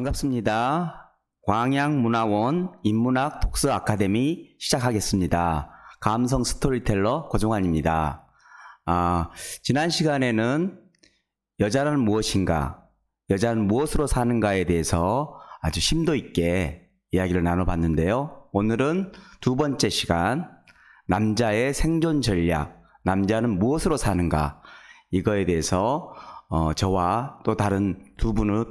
반갑습니다. 광양문화원 인문학 독서 아카데미 시작하겠습니다. 감성 스토리텔러 고종환입니다. 지난 시간에는 여자는 무엇인가, 여자는 무엇으로 사는가에 대해서 아주 심도 있게 이야기를 나눠봤는데요. 오늘은 두 번째 시간, 남자의 생존 전략, 남자는 무엇으로 사는가, 이거에 대해서 저와 또 다른 두 분의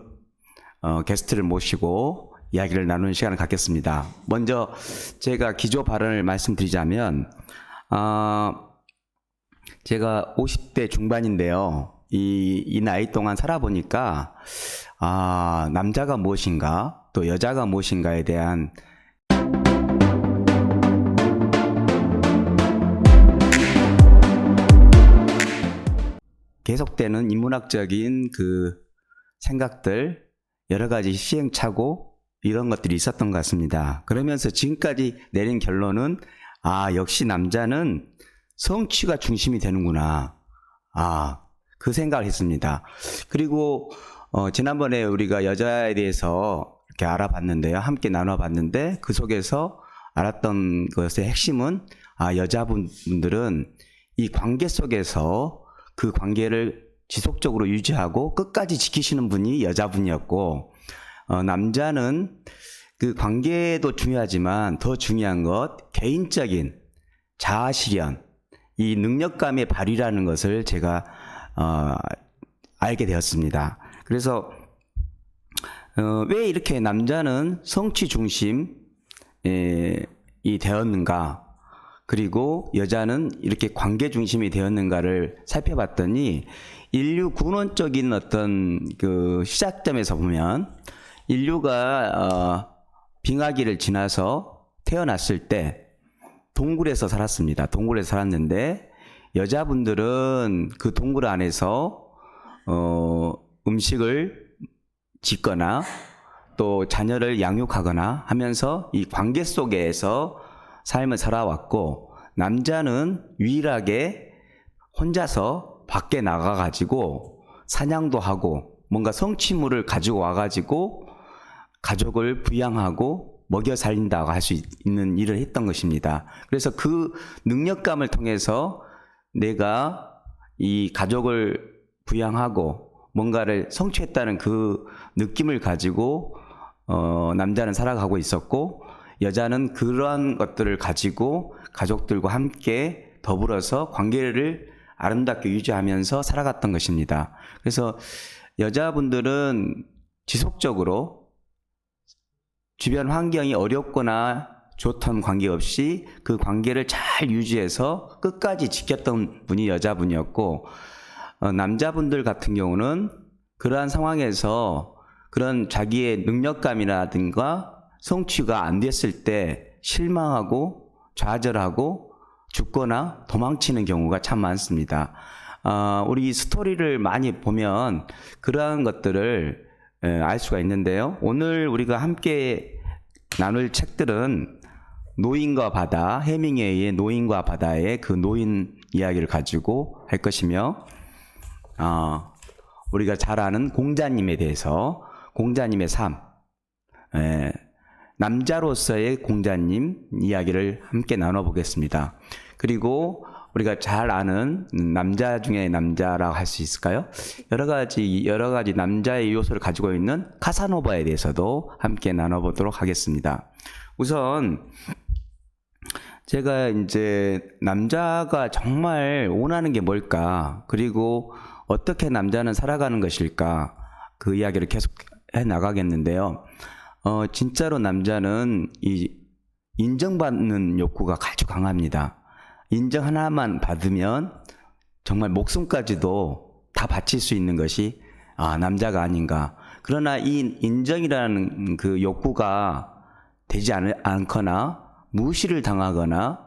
게스트를 모시고 이야기를 나누는 시간을 갖겠습니다. 먼저 제가 기조 발언을 말씀드리자면, 제가 50대 중반인데요. 이 나이 동안 살아보니까 남자가 무엇인가, 또 여자가 무엇인가에 대한 계속되는 인문학적인 그 생각들, 여러 가지 시행착오, 이런 것들이 있었던 것 같습니다. 그러면서 지금까지 내린 결론은 역시 남자는 성취가 중심이 되는구나, 그 생각을 했습니다. 그리고 지난번에 우리가 여자에 대해서 이렇게 알아봤는데요, 함께 나눠봤는데 그 속에서 알았던 것의 핵심은 여자분들은 이 관계 속에서 그 관계를 지속적으로 유지하고 끝까지 지키시는 분이 여자분이었고, 남자는 그 관계도 중요하지만 더 중요한 것, 개인적인 자아실현, 이 능력감의 발휘라는 것을 제가 알게 되었습니다. 그래서 왜 이렇게 남자는 성취 중심이 되었는가, 그리고 여자는 이렇게 관계 중심이 되었는가를 살펴봤더니, 인류 근원적인 어떤 그 시작점에서 보면 인류가 빙하기를 지나서 태어났을 때 동굴에서 살았습니다. 동굴에서 살았는데 여자분들은 그 동굴 안에서 음식을 짓거나 또 자녀를 양육하거나 하면서 이 관계 속에서 삶을 살아왔고, 남자는 유일하게 혼자서 밖에 나가가지고 사냥도 하고 뭔가 성취물을 가지고 와가지고 가족을 부양하고 먹여 살린다고 할 수 있는 일을 했던 것입니다. 그래서 그 능력감을 통해서 내가 이 가족을 부양하고 뭔가를 성취했다는 그 느낌을 가지고 남자는 살아가고 있었고, 여자는 그러한 것들을 가지고 가족들과 함께 더불어서 관계를 아름답게 유지하면서 살아갔던 것입니다. 그래서 여자분들은 지속적으로 주변 환경이 어렵거나 좋던 관계없이 그 관계를 잘 유지해서 끝까지 지켰던 분이 여자분이었고, 남자분들 같은 경우는 그러한 상황에서 그런 자기의 능력감이라든가 성취가 안 됐을 때 실망하고 좌절하고 죽거나 도망치는 경우가 참 많습니다. 우리 스토리를 많이 보면 그러한 것들을 알 수가 있는데요. 오늘 우리가 함께 나눌 책들은 노인과 바다, 해밍웨이의 노인과 바다의 그 노인 이야기를 가지고 할 것이며, 우리가 잘 아는 공자님에 대해서, 공자님의 삶, 남자로서의 공자님 이야기를 함께 나눠보겠습니다. 그리고 우리가 잘 아는 남자 중에 남자라고 할 수 있을까요? 여러 가지 남자의 요소를 가지고 있는 카사노바에 대해서도 함께 나눠보도록 하겠습니다. 우선 제가 이제 남자가 정말 원하는 게 뭘까, 그리고 어떻게 남자는 살아가는 것일까, 그 이야기를 계속 해 나가겠는데요. 진짜로 남자는 이 인정받는 욕구가 아주 강합니다. 인정 하나만 받으면 정말 목숨까지도 다 바칠 수 있는 것이 남자가 아닌가. 그러나 이 인정이라는 그 욕구가 되지 않거나 무시를 당하거나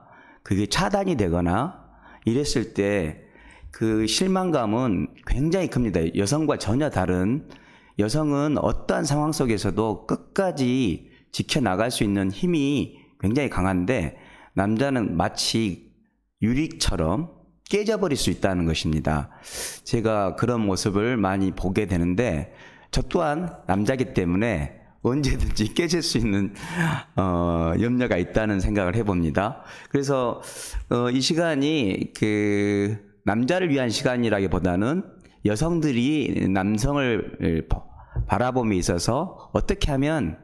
그게 차단이 되거나 이랬을 때 그 실망감은 굉장히 큽니다. 여성과 전혀 다른, 여성은 어떠한 상황 속에서도 끝까지 지켜나갈 수 있는 힘이 굉장히 강한데, 남자는 마치 유리처럼 깨져버릴 수 있다는 것입니다. 제가 그런 모습을 많이 보게 되는데, 저 또한 남자기 때문에 언제든지 깨질 수 있는 염려가 있다는 생각을 해봅니다. 그래서 이 시간이 그 남자를 위한 시간이라기보다는 여성들이 남성을 바라봄에 있어서 어떻게 하면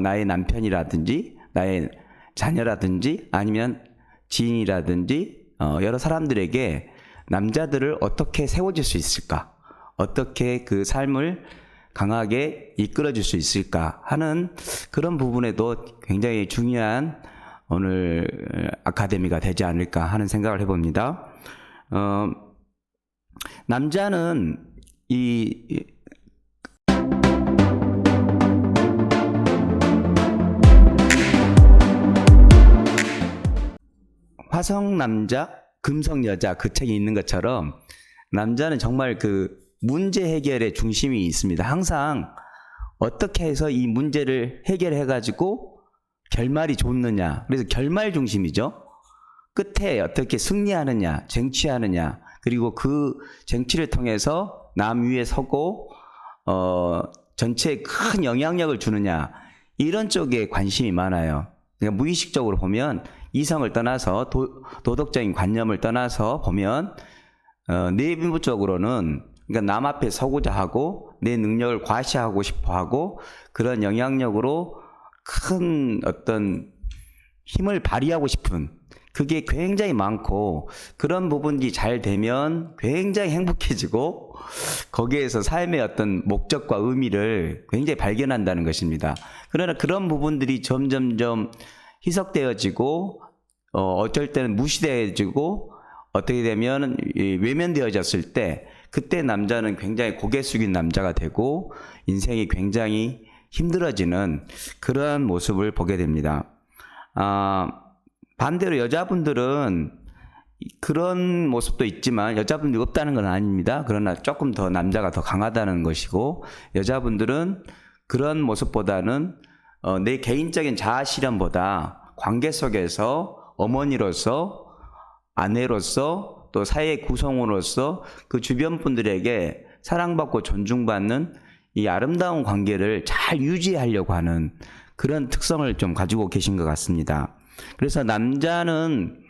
나의 남편이라든지 나의 자녀라든지 아니면 지인이라든지 여러 사람들에게 남자들을 어떻게 세워줄 수 있을까, 어떻게 그 삶을 강하게 이끌어줄 수 있을까 하는 그런 부분에도 굉장히 중요한 오늘 아카데미가 되지 않을까 하는 생각을 해봅니다. 남자는 이 화성 남자, 금성 여자 그 책이 있는 것처럼 남자는 정말 그 문제 해결의 중심이 있습니다. 항상 어떻게 해서 이 문제를 해결해 가지고 결말이 좋느냐. 그래서 결말 중심이죠. 끝에 어떻게 승리하느냐, 쟁취하느냐. 그리고 그 쟁취를 통해서 남 위에 서고 전체에 큰 영향력을 주느냐. 이런 쪽에 관심이 많아요. 그러니까 무의식적으로 보면 이성을 떠나서 도덕적인 관념을 떠나서 보면 내부적으로는 그러니까 남 앞에 서고자 하고 내 능력을 과시하고 싶어 하고 그런 영향력으로 큰 어떤 힘을 발휘하고 싶은 그게 굉장히 많고 그런 부분이 잘 되면 굉장히 행복해지고 거기에서 삶의 어떤 목적과 의미를 굉장히 발견한다는 것입니다. 그러나 그런 부분들이 점점점 희석되어지고 어쩔 때는 무시되어지고 어떻게 되면 외면되어졌을 때 그때 남자는 굉장히 고개 숙인 남자가 되고 인생이 굉장히 힘들어지는 그런 모습을 보게 됩니다. 반대로 여자분들은 그런 모습도 있지만 여자분들이 없다는 건 아닙니다. 그러나 조금 더 남자가 더 강하다는 것이고 여자분들은 그런 모습보다는 내 개인적인 자아 실현보다 관계 속에서 어머니로서 아내로서 또 사회 구성원으로서 그 주변 분들에게 사랑받고 존중받는 이 아름다운 관계를 잘 유지하려고 하는 그런 특성을 좀 가지고 계신 것 같습니다. 그래서 남자는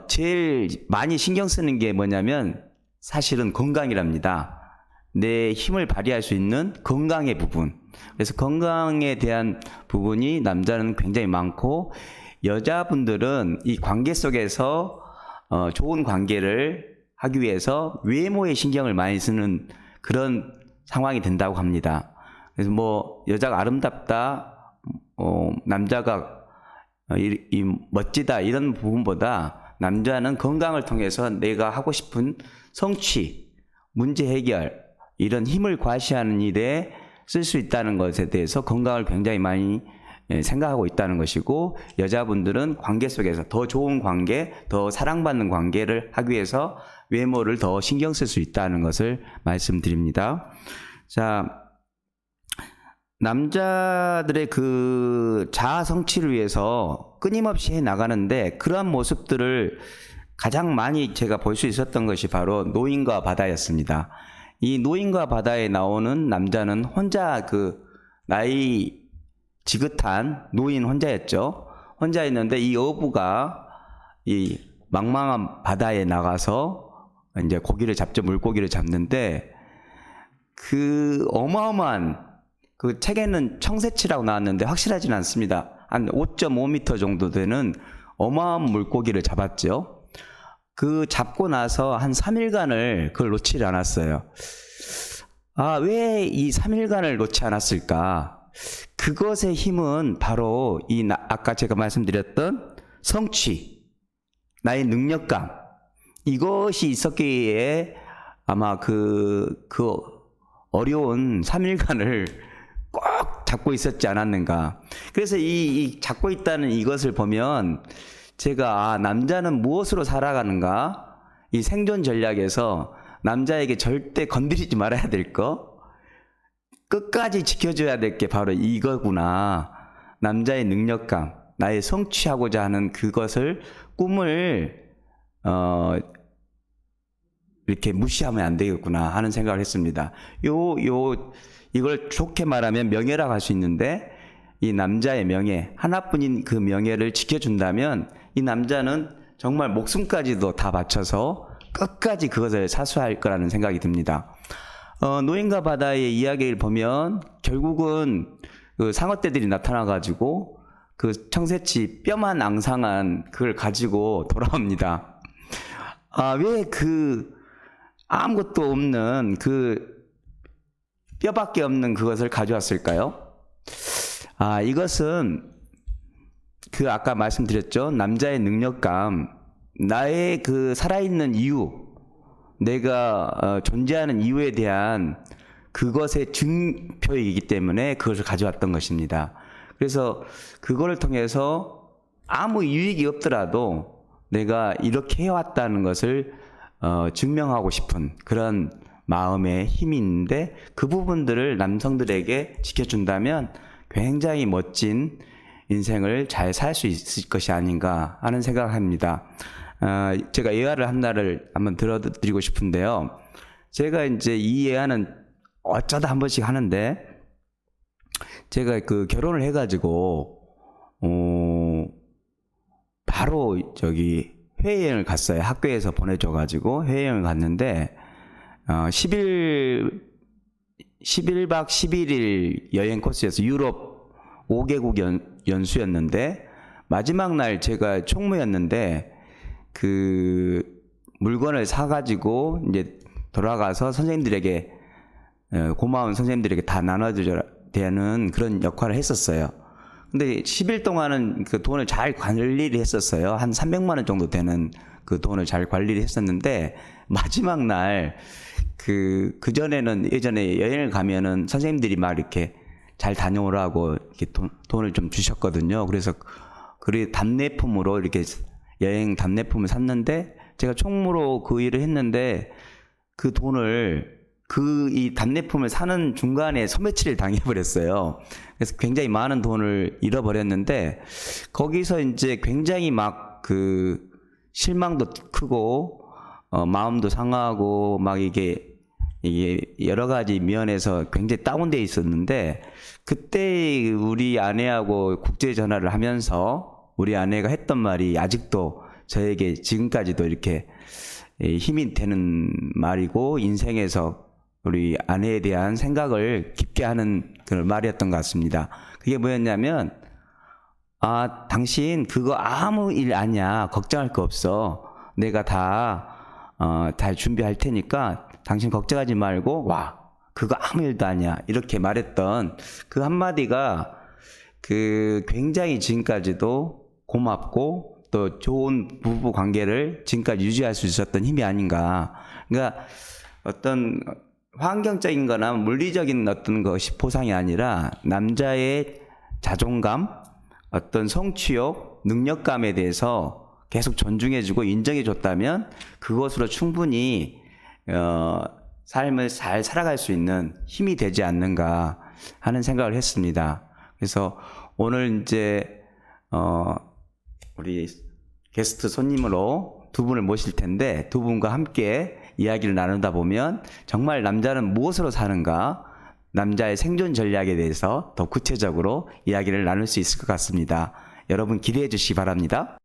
제일 많이 신경 쓰는 게 뭐냐면 사실은 건강이랍니다. 내 힘을 발휘할 수 있는 건강의 부분. 그래서 건강에 대한 부분이 남자는 굉장히 많고 여자분들은 이 관계 속에서 좋은 관계를 하기 위해서 외모에 신경을 많이 쓰는 그런 상황이 된다고 합니다. 그래서 뭐 여자가 아름답다, 남자가 멋지다 이런 부분보다 남자는 건강을 통해서 내가 하고 싶은 성취, 문제 해결 이런 힘을 과시하는 일에 쓸 수 있다는 것에 대해서 건강을 굉장히 많이 생각하고 있다는 것이고 여자분들은 관계 속에서 더 좋은 관계, 더 사랑받는 관계를 하기 위해서 외모를 더 신경 쓸 수 있다는 것을 말씀드립니다. 자, 남자들의 그 자아 성취를 위해서 끊임없이 해 나가는데 그러한 모습들을 가장 많이 제가 볼 수 있었던 것이 바로 노인과 바다였습니다. 이 노인과 바다에 나오는 남자는 혼자 그 나이 지긋한 노인 혼자였죠. 혼자 있는데 이 어부가 이 망망한 바다에 나가서 이제 고기를 잡죠. 물고기를 잡는데 그 어마어마한 그 책에는 청새치라고 나왔는데 확실하지는 않습니다. 한 5.5m 정도 되는 어마어마한 물고기를 잡았죠. 그 잡고 나서 한 3일간을 그걸 놓지 않았어요. 왜 이 3일간을 놓지 않았을까? 그것의 힘은 바로 아까 제가 말씀드렸던 성취, 나의 능력감, 이것이 있었기에 아마 그 어려운 3일간을 꼭 잡고 있었지 않았는가. 그래서 이 잡고 있다는 이것을 보면 제가 남자는 무엇으로 살아가는가? 이 생존 전략에서 남자에게 절대 건드리지 말아야 될 거, 끝까지 지켜줘야 될 게 바로 이거구나. 남자의 능력감, 나의 성취하고자 하는 그것을 꿈을 이렇게 무시하면 안 되겠구나 하는 생각을 했습니다. 이걸 좋게 말하면 명예라고 할 수 있는데, 이 남자의 명예, 하나뿐인 그 명예를 지켜준다면 이 남자는 정말 목숨까지도 다 바쳐서 끝까지 그것을 사수할 거라는 생각이 듭니다. 노인과 바다의 이야기를 보면 결국은 그 상어떼들이 나타나가지고 그 청새치 뼈만 앙상한 그걸 가지고 돌아옵니다. 왜 그 아무것도 없는 그 뼈밖에 없는 그것을 가져왔을까요? 이것은 그 아까 말씀드렸죠. 남자의 능력감, 나의 그 살아있는 이유, 내가 존재하는 이유에 대한 그것의 증표이기 때문에 그것을 가져왔던 것입니다. 그래서 그거를 통해서 아무 유익이 없더라도 내가 이렇게 해왔다는 것을 증명하고 싶은 그런 마음의 힘이 있는데, 그 부분들을 남성들에게 지켜준다면 굉장히 멋진 인생을 잘 살 수 있을 것이 아닌가 하는 생각을 합니다. 제가 예화를 하나를 한번 들어드리고 싶은데요. 제가 이제 이 예화는 어쩌다 한 번씩 하는데, 제가 그 결혼을 해가지고 바로 저기 해외여행을 갔어요. 학교에서 보내줘가지고 해외여행을 갔는데 11박 11일 여행 코스에서 유럽 5개국 연수였는데, 마지막 날 제가 총무였는데 그 물건을 사가지고 이제 돌아가서 선생님들에게, 고마운 선생님들에게 다 나눠줘야 되는 그런 역할을 했었어요. 근데 10일 동안은 그 돈을 잘 관리를 했었어요. 한 300만 원 정도 되는 그 돈을 잘 관리를 했었는데, 마지막 날 그전에는 예전에 여행을 가면은 선생님들이 막 이렇게 잘 다녀오라고 이렇게 돈을 좀 주셨거든요. 그래서 그 답례품으로 이렇게 여행 답례품을 샀는데, 제가 총무로 그 일을 했는데 그 돈을 이 답례품을 사는 중간에 소매치를 당해버렸어요. 그래서 굉장히 많은 돈을 잃어버렸는데, 거기서 이제 굉장히 막 그 실망도 크고 마음도 상하고 막 이게 여러 가지 면에서 굉장히 다운돼 있었는데, 그때 우리 아내하고 국제 전화를 하면서 우리 아내가 했던 말이 아직도 저에게 지금까지도 이렇게 힘이 되는 말이고, 인생에서 우리 아내에 대한 생각을 깊게 하는 그런 말이었던 것 같습니다. 그게 뭐였냐면, 당신 그거 아무 일 아니야. 걱정할 거 없어. 내가 잘 준비할 테니까 당신 걱정하지 말고 와. 그거 아무 일도 아니야. 이렇게 말했던 그 한마디가 굉장히 지금까지도 고맙고 또 좋은 부부 관계를 지금까지 유지할 수 있었던 힘이 아닌가. 그러니까 어떤 환경적인 거나 물리적인 어떤 것이 보상이 아니라 남자의 자존감, 어떤 성취욕, 능력감에 대해서 계속 존중해주고 인정해줬다면 그것으로 충분히 삶을 잘 살아갈 수 있는 힘이 되지 않는가 하는 생각을 했습니다. 그래서 오늘 이제 우리 게스트 손님으로 두 분을 모실 텐데, 두 분과 함께 이야기를 나누다 보면 정말 남자는 무엇으로 사는가, 남자의 생존 전략에 대해서 더 구체적으로 이야기를 나눌 수 있을 것 같습니다. 여러분 기대해 주시기 바랍니다.